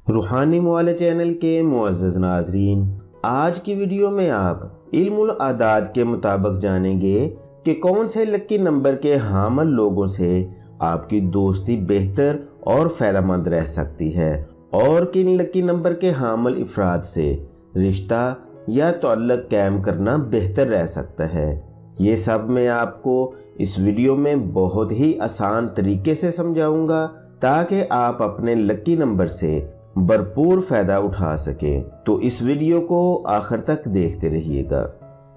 रूहानी मुआले चैनल के मुअज़्ज़ज़ नाज़रीन, आज की वीडियो में आप इल्मुल आदाद के मुताबिक जानेंगे कि कौन से लकी नंबर के हामिल लोगों से आपकी दोस्ती बेहतर और फ़ायदेमंद रह सकती है और किन लकी नंबर के हामिल अफराद से रिश्ता या तअल्लुक़ कायम करना बेहतर रह सकता है। ये सब मैं आपको इस वीडियो में बहुत ही आसान तरीके से समझाऊंगा ताकि आप अपने लकी नंबर से भरपूर फ़ायदा उठा सकें। तो इस वीडियो को आखिर तक देखते रहिएगा।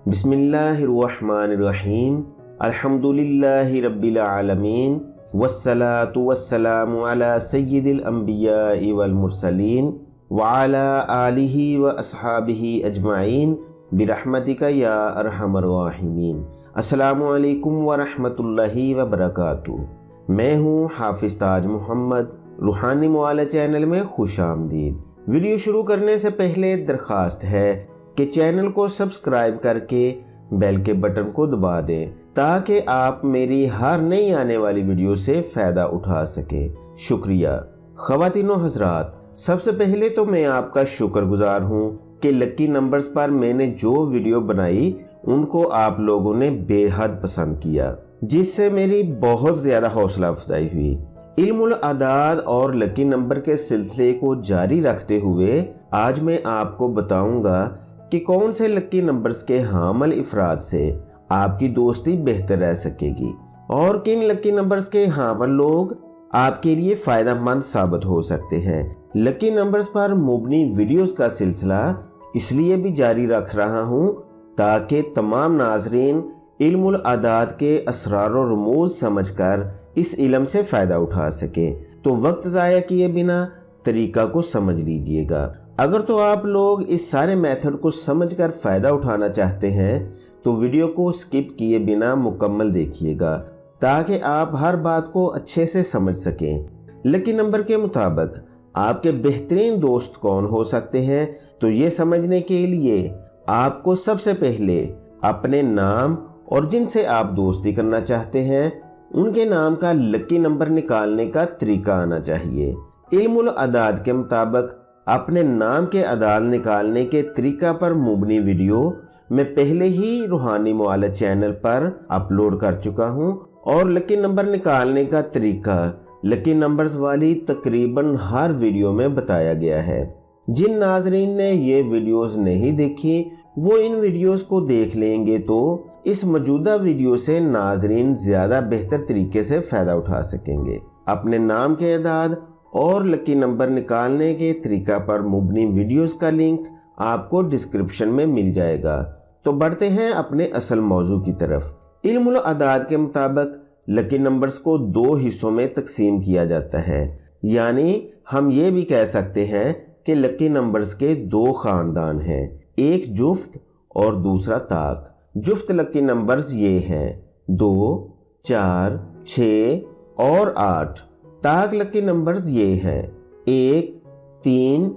बिस्मिल्लाहिर्रहमानिर्रहीम, अल्हम्दुलिल्लाहि रब्बिल आलमीन, वस्सलातु वस्सलामु अला सय्यिदिल अंबियाइ वल मुरसलीन व अला आलिहि व अस्हाबिहि अजमाइन बिरहमतिका या अरहमर राहिमीन। अस्सलामु अलैकुम व रहमतुल्लाहि व बरकातुहू। मैं हूँ हाफिज़ ताज मोहम्मद, रूहानी मुआले चैनल में खुश आमदीद। वीडियो शुरू करने से पहले दरख्वास्त है कि चैनल को सब्सक्राइब करके बेल के बटन को दबा दें ताकि आप मेरी हर नई आने वाली वीडियो से फ़ायदा उठा सकें। शुक्रिया। ख़वातीन व हज़रात, सबसे पहले तो मैं आपका शुक्रगुजार हूँ कि लकी नंबर्स पर मैंने जो वीडियो बनाई उनको आप लोगों ने बेहद पसंद किया, जिससे मेरी बहुत ज़्यादा हौसला अफजाई हुई। इल्मुल आदाद और लकी नंबर के सिलसिले को जारी रखते हुए आज मैं आपको बताऊंगा कि कौन से लकी नंबर्स के हामिल अफराद से आपकी दोस्ती बेहतर रह सकेगी और किन लकी नंबर्स के हामिल लोग आपके लिए फ़ायदेमंद साबित हो सकते हैं। लकी नंबर्स पर मुबनी वीडियोस का सिलसिला इसलिए भी जारी रख रहा हूँ ताकि तमाम नाजरीन इल्मुल आदाद के असरार और रमूज़ समझकर इस इल्म से फ़ायदा उठा सकें। तो वक्त ज़ाया किए बिना तरीका को समझ लीजिएगा। अगर तो आप लोग इस सारे मेथड को समझकर फ़ायदा उठाना चाहते हैं तो वीडियो को स्किप किए बिना मुकम्मल देखिएगा ताकि आप हर बात को अच्छे से समझ सकें। लकी नंबर के मुताबिक आपके बेहतरीन दोस्त कौन हो सकते हैं, तो ये समझने के लिए आपको सबसे पहले अपने नाम और जिनसे आप दोस्ती करना चाहते हैं उनके नाम का लकी नंबर निकालने का तरीका आना चाहिए। इल्मुल आदाद के मुताबिक अपने नाम के अदाद निकालने के तरीका पर मुबनी वीडियो मैं पहले ही रूहानी मुआले चैनल पर अपलोड कर चुका हूं और लकी नंबर निकालने का तरीका लकी नंबर्स वाली तकरीबन हर वीडियो में बताया गया है। जिन नाजरीन ने ये वीडियोस नहीं देखी वो इन वीडियोस को देख लेंगे तो इस मौजूदा वीडियो से नाजरीन ज़्यादा बेहतर तरीके से फ़ायदा उठा सकेंगे। अपने नाम के अदाद और लकी नंबर निकालने के तरीका पर मुबनी वीडियोस का लिंक आपको डिस्क्रिप्शन में मिल जाएगा। तो बढ़ते हैं अपने असल मौजू की तरफ। इल्मुल आदाद के मुताबिक लकी नंबर्स को दो हिस्सों में तकसीम किया जाता है, यानी हम ये भी कह सकते हैं कि लकी नंबर्स के दो ख़ानदान हैं, एक जुफ्त और दूसरा ताक। जुफ्त लकी नंबर्स ये हैं 2, 4, 6 और 8। ताक लकी नंबर्स ये हैं 1, 3,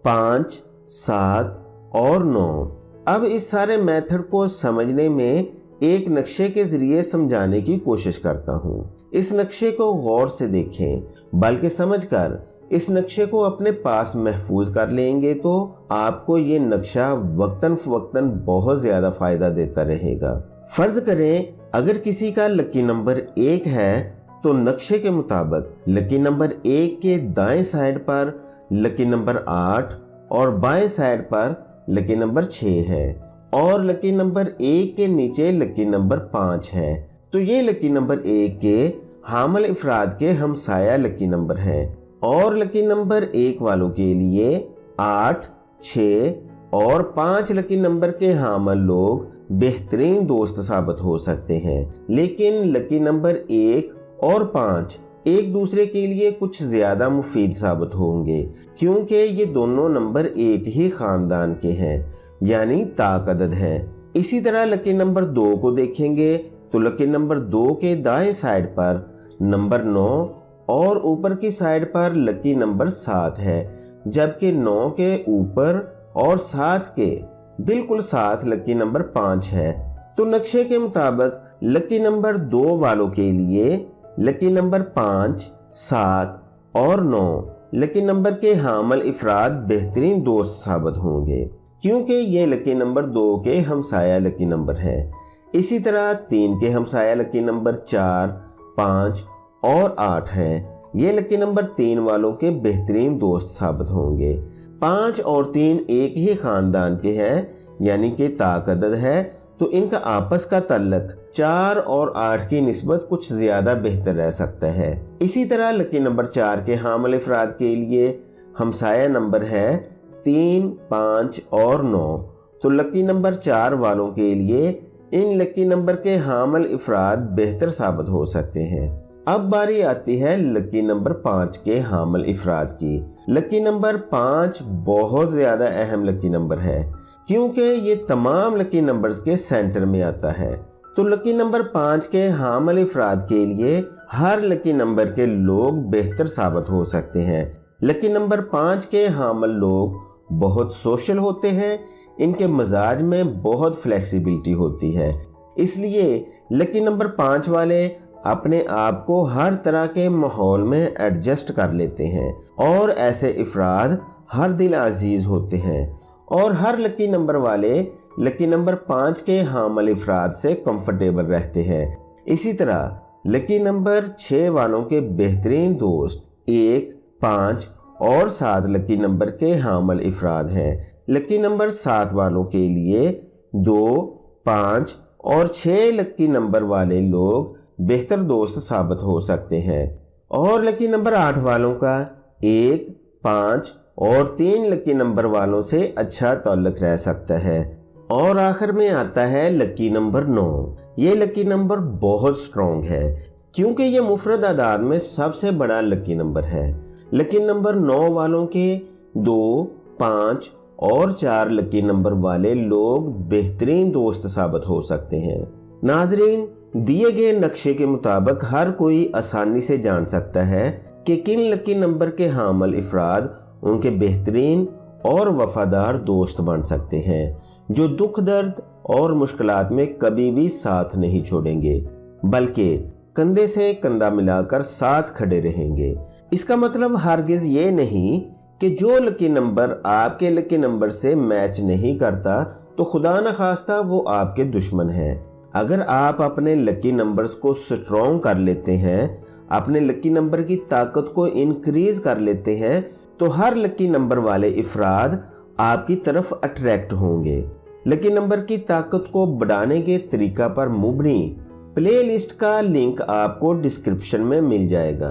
5, 7 और 9। अब इस सारे मेथड को समझने में एक नक्शे के ज़रिए समझाने की कोशिश करता हूँ। इस नक्शे को गौर से देखें, बल्कि समझकर इस नक्शे को अपने पास महफूज कर लेंगे तो आपको ये नक्शा वक्तन फवक्तन बहुत ज़्यादा फ़ायदा देता रहेगा। फ़र्ज़ करें अगर किसी का लकी नंबर 1 है तो नक्शे के मुताबिक लकी नंबर 1 के दाएं साइड पर लकी नंबर 8 और बाएं साइड पर लकी नंबर 6 है और लकी नंबर 1 के नीचे लकी नंबर 5 है। तो ये लकी नंबर 1 के हामिल अफराद के हमसाया लकी नंबर हैं और लकी नंबर 1 वालों के लिए 8, 6 और 5 लकी नंबर के हामिल लोग बेहतरीन दोस्त साबित हो सकते हैं। लेकिन लकी नंबर 1 और 5 एक दूसरे के लिए कुछ ज़्यादा मुफीद साबित होंगे क्योंकि ये दोनों नंबर एक ही ख़ानदान के हैं, यानी ताक अदद हैं। इसी तरह लकी नंबर 2 को देखेंगे तो लकी नंबर 2 के दाएं साइड पर नंबर 9 और ऊपर की साइड पर लकी नंबर 7 है, जबकि 9 के ऊपर और 7 के बिल्कुल साथ लकी नंबर 5 है। तो नक्शे के मुताबिक लकी नंबर 2 वालों के लिए लकी नंबर 5, 7 और 9 लकी नंबर के हामिल अफराद बेहतरीन दोस्त साबित होंगे, क्योंकि ये लकी नंबर 2 के हमसाया लकी नंबर है। इसी तरह 3 के हमसाया लकी नंबर 4, 5 और 8 हैं। ये लकी नंबर 3 वालों के बेहतरीन दोस्त साबित होंगे। 5 और 3 एक ही खानदान के हैं, यानी कि ताकदद है, तो इनका आपस का तल्लक 4 और 8 की निस्बत कुछ ज़्यादा बेहतर रह सकता है। इसी तरह लकी नंबर 4 के हामिल अफराद के लिए हमसाया नंबर है 3, 5 और 9, तो लकी नंबर 4 वालों के लिए इन लकी नंबर के हामिल अफराद बेहतर साबित हो सकते हैं। अब बारी आती है लकी नंबर 5 के हामिल अफराद की। लकी नंबर 5 बहुत ज़्यादा अहम लकी नंबर है, क्योंकि ये तमाम लकी नंबर्स के सेंटर में आता है। तो लकी नंबर 5 के हामिल अफराद के लिए हर लकी नंबर के लोग बेहतर साबित हो सकते हैं। लकी नंबर 5 के हामिल लोग बहुत सोशल होते हैं, इनके मजाज में बहुत फ्लेक्सिबिलिटी होती है, इसलिए लकी नंबर 5 वाले अपने आप को हर तरह के माहौल में एडजस्ट कर लेते हैं और ऐसे अफराद हर दिल अजीज होते हैं। और हर लकी नंबर वाले लकी नंबर 5 के हामिल अफराद से कंफर्टेबल रहते हैं। इसी तरह लकी नंबर 6 वालों के बेहतरीन दोस्त 1, 5 और 7 लकी नंबर के हामिल अफराद हैं। लकी नंबर 7 वालों के लिए 2, 5 और 6 लकी नंबर वाले लोग बेहतर दोस्त साबित हो सकते हैं। और लकी नंबर 8 वालों का 1, 5 और 3 लकी नंबर वालों से अच्छा ताल्लुक रह सकता है। और आखिर में आता है लकी नंबर 9। ये लकी नंबर बहुत स्ट्रॉन्ग है, क्योंकि ये मुफरद आदाद में सबसे बड़ा लकी नंबर है। लकी नंबर 9 वालों के 2, 5 और 4 लकी नंबर वाले लोग बेहतरीन दोस्त साबित हो सकते हैं। नाजरीन, दिए गए नक्शे के मुताबिक हर कोई आसानी से जान सकता है कि किन लकी नंबर के हामिल अफराद उनके बेहतरीन और वफादार दोस्त बन सकते हैं, जो दुख दर्द और मुश्किलात में कभी भी साथ नहीं छोड़ेंगे, बल्कि कंधे से कंधा मिलाकर साथ खड़े रहेंगे। इसका मतलब हरगिज ये नहीं कि जो लकी नंबर आपके लकी नंबर से मैच नहीं करता तो खुदा न खास्ता वो आपके दुश्मन है। अगर आप अपने लकी नंबर्स को स्ट्रॉन्ग कर लेते हैं, अपने लकी नंबर की ताकत को इंक्रीज कर लेते हैं, तो हर लकी नंबर वाले अफराद आपकी तरफ अट्रैक्ट होंगे। लकी नंबर की ताकत को बढ़ाने के तरीका पर मुबनी प्ले लिस्ट का लिंक आपको डिस्क्रिप्शन में मिल जाएगा।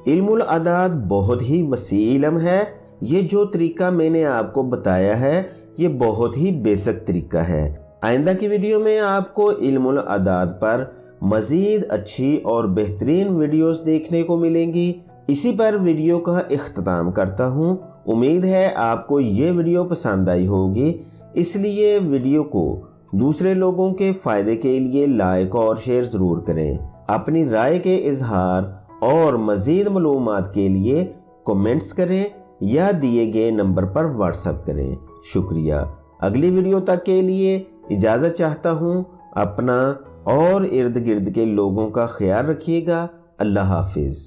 इल्मुल अदाद बहुत ही वसी इल्म है। ये जो तरीका मैंने आपको बताया है ये बहुत ही बेसिक तरीका है। आइंदा की वीडियो में आपको इल्मुल अदाद पर मज़ीद अच्छी और बेहतरीन वीडियोस देखने को मिलेंगी। इसी पर वीडियो का इख्तिताम करता हूँ। उम्मीद है आपको ये वीडियो पसंद आई होगी, इसलिए वीडियो को दूसरे लोगों के फ़ायदे के लिए लाइक और शेयर ज़रूर करें। अपनी राय के इजहार और मज़ीद मालूमात के लिए कमेंट्स करें या दिए गए नंबर पर व्हाट्सएप करें। शुक्रिया। अगली वीडियो तक के लिए इजाज़त चाहता हूँ। अपना और इर्द गिर्द के लोगों का ख्याल रखिएगा। अल्लाह हाफिज़।